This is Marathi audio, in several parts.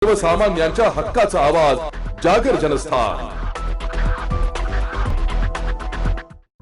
सर्वसामान्यांच्या हक्काचा आवाज जागर जनस्थान।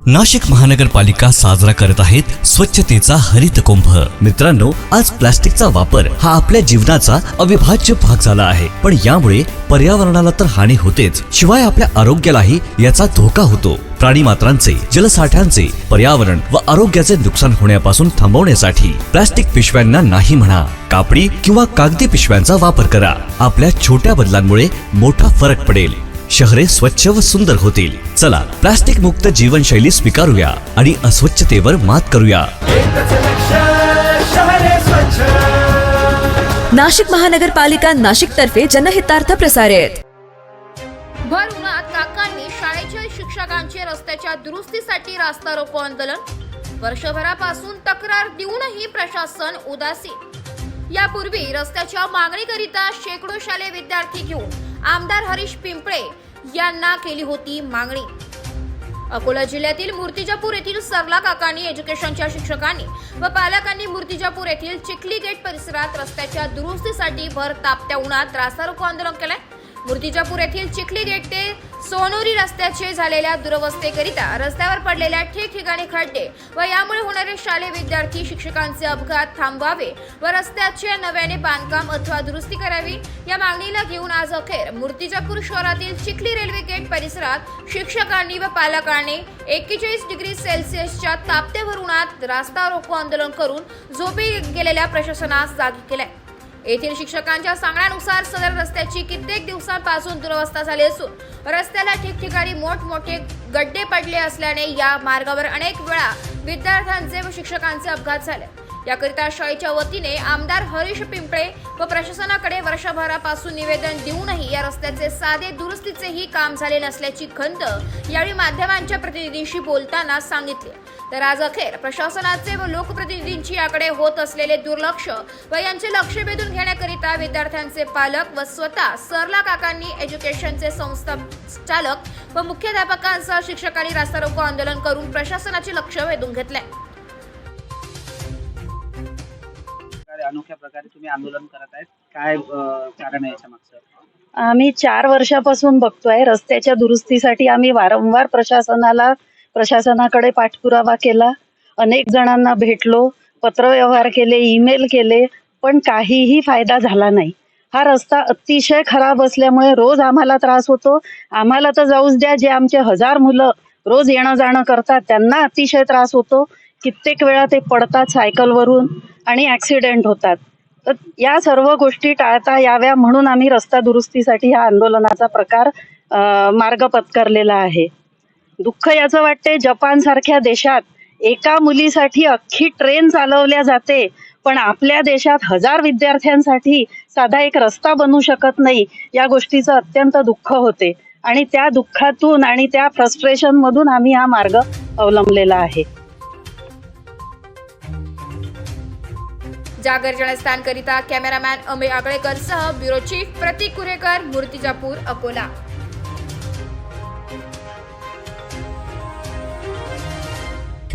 नाशिक महानगरपालिका साजरा करत आहेत स्वच्छतेचा हरित कुंभ। मित्रांनो, आज प्लास्टिकचा वापर हा आपल्या जीवनाचा अविभाज्य भाग झाला आहे, पण यामुळे पर्यावरणाला तर हानी होतेच, शिवाय आपल्या आरोग्यालाही याचा धोका होतो। प्राणी मात्रांचे, जलसाठ्यांचे, पर्यावरण व आरोग्याचे नुकसान होण्यापासून थांबवण्यासाठी प्लास्टिक पिशव्यांना नाही म्हणा, कापडी किंवा कागदी पिशव्यांचा वापर करा। आपल्या छोट्या बदलांमुळे मोठा फरक पडेल, शहरे स्वच्छ व सुंदर होतील। चला, प्लास्टिक मुक्त जीवनशैली स्वीकारूया आणि अस्वच्छतेवर मात करूया। नाशिक महानगरपालिका नाशिक तर्फे जनहितार्थ प्रसारित। भर उन्हात काकांनी शाळेच्या शिक्षकांचे रस्त्याच्या दुरुस्तीसाठी रास्ता रोको आंदोलन। वर्षभरापासून तक्रार देऊनही प्रशासन उदासीन। यापूर्वी रस्त्याच्या मागणीकरिता शेकडो शालेय विद्यार्थी घेऊन आमदार हरीश पिंपळे यांना केली होती मागणी। अकोला जिल्ह्यातील मूर्तिजापूर येथील सरला काकांनी एज्युकेशनच्या शिक्षकांनी व पालकांनी मूर्तिजापूर येथील चिखली गेट परिसरात रस्त्याच्या दुरुस्तीसाठी भर तापत्या उन्हात रास्ता रोको आंदोलन केले। मूर्तिजापूर येथील चिखली गेट ते सोनोरी रस्त्याचे झालेल्या दुरवस्थेकरिता रस्त्यावर पडलेल्या ठिकठिकाणी खड्डे व यामुळे होणारे शालेय विद्यार्थी शिक्षकांचे अपघात थांबवावे व रस्त्याचे नव्याने बांधकाम अथवा दुरुस्ती करावी, या मागणीला घेऊन आज अखेर मूर्तिजापूर शहरातील चिखली रेल्वे गेट परिसरात शिक्षकांनी व पालकांनी 41 डिग्री सेल्सिअसच्या तापतेभर उन्हात रास्ता रोको आंदोलन करून झोपी गेलेल्या प्रशासनास जागी केले। येथील शिक्षकांच्या सांगण्यानुसार सदर रस्त्याची कित्येक दिवसांपासून दुरवस्था झाली असून रस्त्याला ठिकठिकाणी मोठमोठे गड्डे पडले असल्याने या मार्गावर अनेक वेळा विद्यार्थ्यांचे व शिक्षकांचे अपघात झाले। याकरिता शाळेच्या वतीने आमदार हरीश पिंपळे व प्रशासनाकडे वर्षभरापासून निवेदन देऊनही या रस्त्याचे साधे दुरुस्तीचेही काम झाले नसल्याची खंत यावेळी माध्यमांच्या प्रतिनिधींशी बोलताना सांगितले। तर आज अखेर प्रशासनाचे व लोकप्रतिनिधींची याकडे होत असलेले दुर्लक्ष व यांचे लक्ष वेधून घेण्याकरिता विद्यार्थ्यांचे पालक व स्वतः सरला काकांनी एज्युकेशनचे संस्थाचालक व मुख्याध्यापकांसह शिक्षकांनी रास्ता रोको आंदोलन करून प्रशासनाचे लक्ष वेधून घेतले। अनोख्या प्रकारे तुम्ही आंदोलन करत आहेत, काय कारण आहे याच्या मागचं? आम्ही 4 वर्षापासून बघतोय रस्त्याच्या दुरुस्तीसाठी आम्ही वारंवार प्रशासनाकडे पाठपुरावा केला, अनेक जणांना भेटलो, पत्रव्यवहार केले, ईमेल केले, पण काहीही फायदा झाला नाही। हा रस्ता अतिशय खराब असल्यामुळे रोज आम्हाला त्रास होतो। आम्हाला तर जाऊच द्या, जे आमचे 1000 मुलं रोज येणं जाणं करतात त्यांना अतिशय त्रास होतो। कित्येक वेळा ते पडतात सायकलवरून आणि ऍक्सिडेंट होतात। तर या सर्व गोष्टी टाळता याव्या म्हणून आम्ही रस्ता दुरुस्तीसाठी हा आंदोलनाचा प्रकार मार्ग पत्करलेला आहे। दुःख याचं वाटते, जपान सारख्या देशात एका मुलीसाठी अख्खी ट्रेन चालवल्या जाते, पण आपल्या देशात 1000 विद्यार्थ्यांसाठी साधा एक रस्ता बनू शकत नाही। या गोष्टीचं अत्यंत दुःख होते आणि त्या दुःखातून आणि त्या फ्रस्ट्रेशन मधून आम्ही हा मार्ग अवलंबलेला आहे। जागर जनस्थान करिता कॅमेरामॅन अमेय आगळेकर सह ब्युरो चीफ प्रतीक कुरेकर, मूर्तिजापूर, अकोला।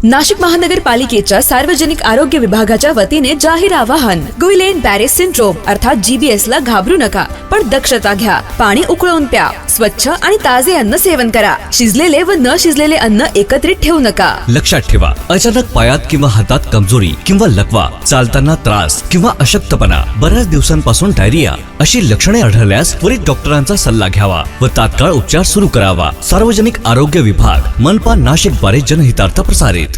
नाशिक महानगरपालिकेच्या सार्वजनिक आरोग्य विभागाच्या वतीने जाहीर आवाहन। गुइलेन बॅरे सिंड्रोम अर्थात GBS ला घाबरू नका, पण दक्षता घ्या। पाणी उकळून प्या, स्वच्छ आणि ताजे अन्न सेवन करा। शिजलेले व न शिजलेले अन्न एकत्रित ठेवू नका। लक्षात ठेवा, अचानक पायात किंवा हातात कमजोरी किंवा लकवा, चालताना त्रास किंवा अशक्तपणा, बऱ्याच दिवसांपासून डायरिया अशी लक्षणे आढळल्यास त्वरित डॉक्टरांचा सल्ला घ्यावा व तात्काळ उपचार सुरू करावा। सार्वजनिक आरोग्य विभाग, मनपा नाशिक द्वारे जनहितार्थ प्रसारित।